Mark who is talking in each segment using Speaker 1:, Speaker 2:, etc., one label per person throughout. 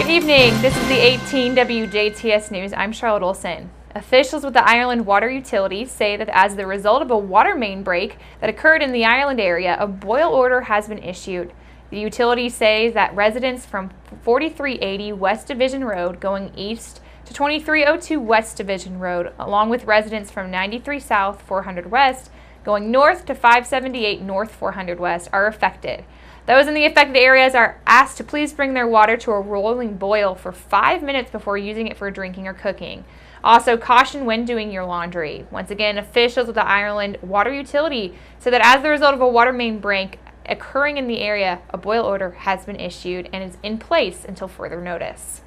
Speaker 1: Good evening. This is the 18 WJTS News. I'm Charlotte Olson. Officials with the Ireland Water Utility say that as the result of a water main break that occurred in the Ireland area, a boil order has been issued. The utility says that residents from 4380 West Division Road going east to 2302 West Division Road, along with residents from 93 South 400 West going north to 578 North 400 West, are affected. Those in the affected areas are asked to please bring their water to a rolling boil for 5 minutes before using it for drinking or cooking. Also, caution when doing your laundry. Once again, officials with the Ireland Water Utility said that as the result of a water main break occurring in the area, a boil order has been issued and is in place until further notice.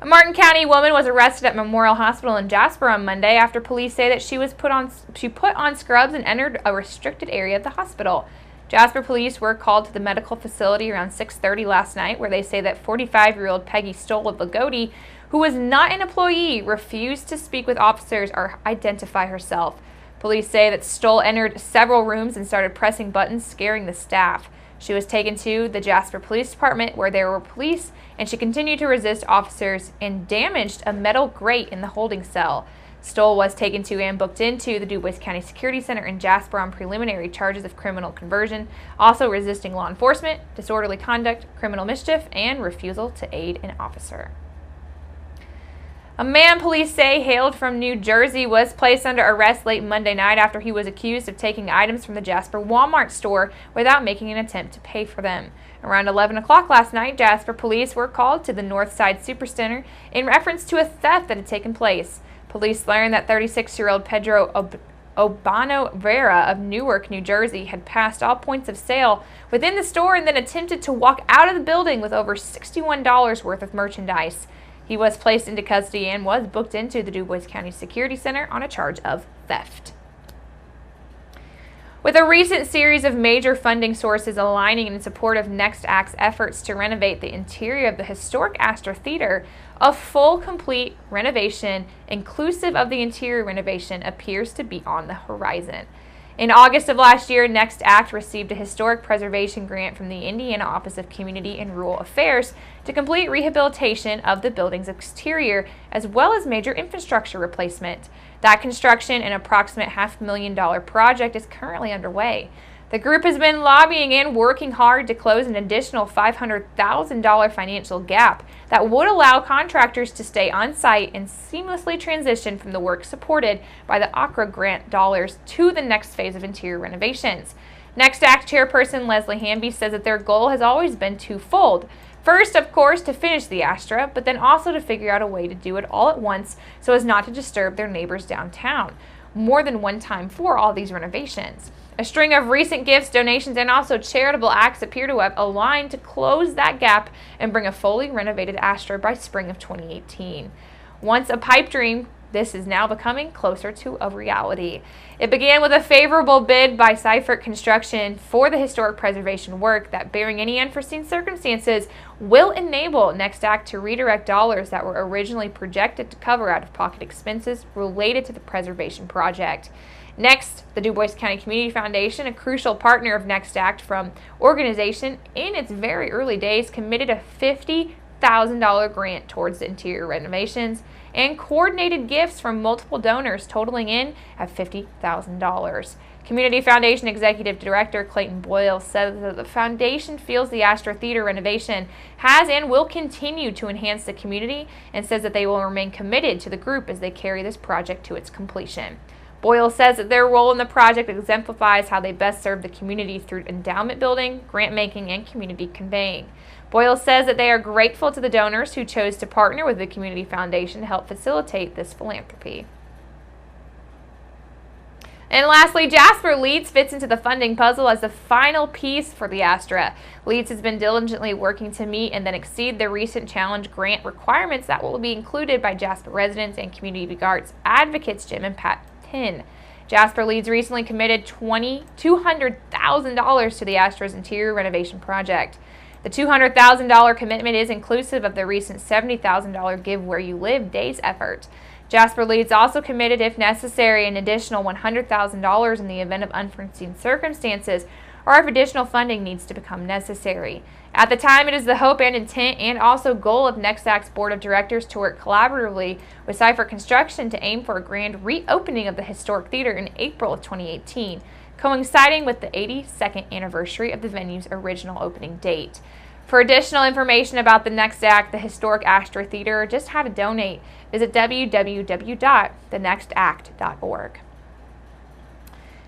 Speaker 1: A Martin County woman was arrested at Memorial Hospital in Jasper on Monday after police say that she put on scrubs and entered a restricted area of the hospital. Jasper police were called to the medical facility around 6:30 last night, where they say that 45-year-old Peggy Stoll of Lagodi, who was not an employee, refused to speak with officers or identify herself. Police say that Stoll entered several rooms and started pressing buttons, scaring the staff. She was taken to the Jasper Police Department, where there were police, and she continued to resist officers and damaged a metal grate in the holding cell. Stoll was taken to and booked into the DuBois County Security Center in Jasper on preliminary charges of criminal conversion, also resisting law enforcement, disorderly conduct, criminal mischief, and refusal to aid an officer. A man police say hailed from New Jersey was placed under arrest late Monday night after he was accused of taking items from the Jasper Walmart store without making an attempt to pay for them. Around 11 o'clock last night, Jasper police were called to the Northside Supercenter in reference to a theft that had taken place. Police learned that 36-year-old Pedro Obano Vera of Newark, New Jersey, had passed all points of sale within the store and then attempted to walk out of the building with over $61 worth of merchandise. He was placed into custody and was booked into the DuBois County Security Center on a charge of theft. With a recent series of major funding sources aligning in support of Next Act's efforts to renovate the interior of the historic Astro Theater, a full, complete renovation, inclusive of the interior renovation, appears to be on the horizon. In August of last year, Next Act received a historic preservation grant from the Indiana Office of Community and Rural Affairs to complete rehabilitation of the building's exterior, as well as major infrastructure replacement. That construction, an approximate $500,000 project, is currently underway. The group has been lobbying and working hard to close an additional $500,000 financial gap that would allow contractors to stay on site and seamlessly transition from the work supported by the ACRA grant dollars to the next phase of interior renovations. Next Act Chairperson Leslie Hamby says that their goal has always been twofold. First, of course, to finish the Astra, but then also to figure out a way to do it all at once so as not to disturb their neighbors downtown more than one time for all these renovations. A string of recent gifts, donations, and also charitable acts appear to have aligned to close that gap and bring a fully renovated Astro by spring of 2018. Once a pipe dream, this is now becoming closer to a reality. It began with a favorable bid by Seifert Construction for the historic preservation work that, barring any unforeseen circumstances, will enable Next Act to redirect dollars that were originally projected to cover out-of-pocket expenses related to the preservation project. Next, the DuBois County Community Foundation, a crucial partner of Next Act from organization in its very early days, committed a $50,000 grant towards the interior renovations and coordinated gifts from multiple donors totaling in at $50,000. Community Foundation Executive Director Clayton Boyle said that the foundation feels the Astro Theater renovation has and will continue to enhance the community and says that they will remain committed to the group as they carry this project to its completion. Boyle says that their role in the project exemplifies how they best serve the community through endowment building, grant making, and community conveying. Boyle says that they are grateful to the donors who chose to partner with the Community Foundation to help facilitate this philanthropy. And lastly, Jasper Leeds fits into the funding puzzle as the final piece for the Astra. Leeds has been diligently working to meet and then exceed the recent challenge grant requirements that will be included by Jasper residents and community arts advocates Jim and Pat Tin. Jasper Leeds recently committed $200,000 to the Astro's interior renovation project. The $200,000 commitment is inclusive of the recent $70,000 Give Where You Live Days effort. Jasper Leeds also committed, if necessary, an additional $100,000 in the event of unforeseen circumstances or if additional funding needs to become necessary. At the time, it is the hope and intent and also goal of NextAC's Board of Directors to work collaboratively with Cypher Construction to aim for a grand reopening of the historic theater in April of 2018, coinciding with the 82nd anniversary of the venue's original opening date. For additional information about the NextAC, the historic Astro Theater, or just how to donate, visit www.thenextact.org.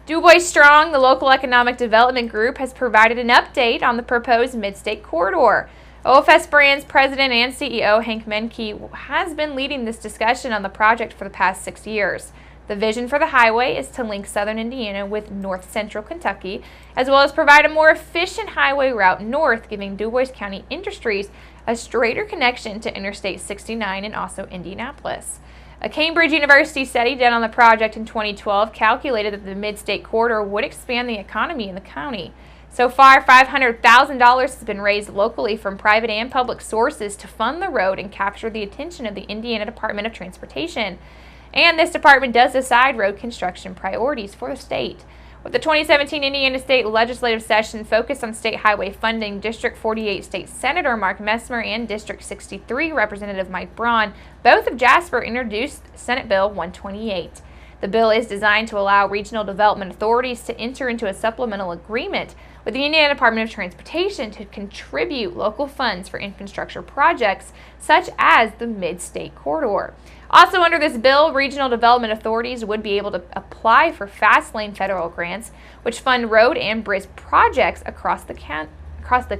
Speaker 1: DuBois Strong, the local economic development group, has provided an update on the proposed MidState Corridor. OFS Brands President and CEO Hank Menke has been leading this discussion on the project for the past 6 years. The vision for the highway is to link southern Indiana with north-central Kentucky, as well as provide a more efficient highway route north, giving DuBois County industries a straighter connection to Interstate 69 and also Indianapolis. A Cambridge University study done on the project in 2012 calculated that the MidState Corridor would expand the economy in the county. So far, $500,000 has been raised locally from private and public sources to fund the road and capture the attention of the Indiana Department of Transportation. And this department does decide road construction priorities for the state. With the 2017 Indiana State Legislative Session focused on state highway funding, District 48 State Senator Mark Messmer and District 63 Representative Mike Braun, both of Jasper, introduced Senate Bill 128. The bill is designed to allow regional development authorities to enter into a supplemental agreement with the Indiana Department of Transportation to contribute local funds for infrastructure projects such as the MidState Corridor. Also under this bill, regional development authorities would be able to apply for fast lane federal grants, which fund road and bridge projects across the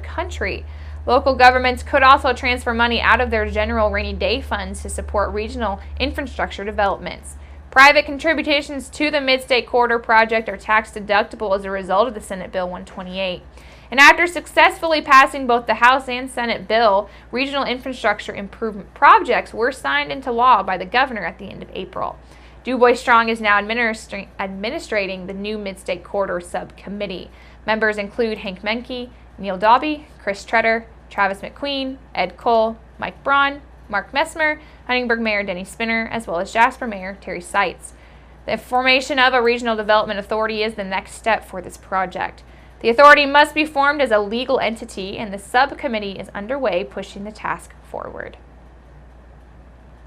Speaker 1: country. Local governments could also transfer money out of their general rainy day funds to support regional infrastructure developments. Private contributions to the MidState Corridor project are tax deductible as a result of the Senate Bill 128. And after successfully passing both the House and Senate bill, regional infrastructure improvement projects were signed into law by the governor at the end of April. DuBois Strong is now administrating the new MidState Corridor subcommittee. Members include Hank Menke, Neil Dobby, Chris Tretter, Travis McQueen, Ed Cole, Mike Braun, Mark Messmer, Huntingburg Mayor Denny Spinner, as well as Jasper Mayor Terry Seitz. The formation of a regional development authority is the next step for this project. The authority must be formed as a legal entity, and the subcommittee is underway pushing the task forward.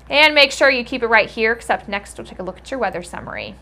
Speaker 1: And make sure you keep it right here, because up next we'll take a look at your weather summary.